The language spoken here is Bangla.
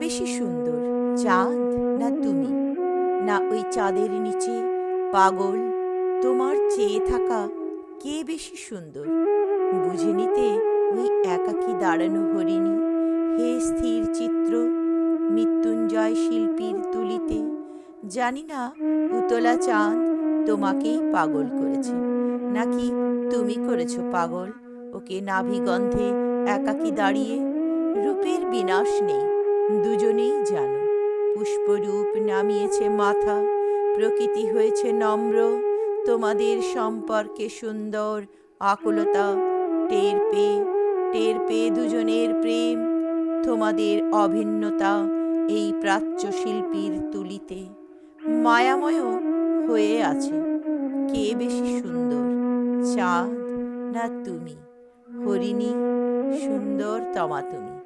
বেশি সুন্দর, চাঁদ না তুমি? না ওই চাঁদের নিচে পাগল তোমার চেয়ে থাকা কে বেশি সুন্দর? বুঝে নিতে ওই একাকী দাঁড়ানো হরিণী, হে স্থির চিত্র মৃত্যুঞ্জয় শিল্পীর তুলিতে। জানি না উতলা চাঁদ তোমাকেই পাগল করেছে, নাকি তুমি করেছো পাগল ওকে নাভিগন্ধে একাকী দাঁড়িয়ে। রূপের বিনাশ নেই, দুজনেই জানো। পুষ্পরূপ নামিয়েছে মাথা, প্রকৃতি হয়েছে নম্র। তোমাদের সম্পর্কে সুন্দর আকুলতা টের পেয়ে দুজনের প্রেম। তোমাদের অভিন্নতা এই প্রাচ্য শিল্পীর তুলিতে মায়াময় হয়ে আছে। কে বেশি সুন্দর, চাঁদ না তুমি? হরিণী, সুন্দর তমা তুমি।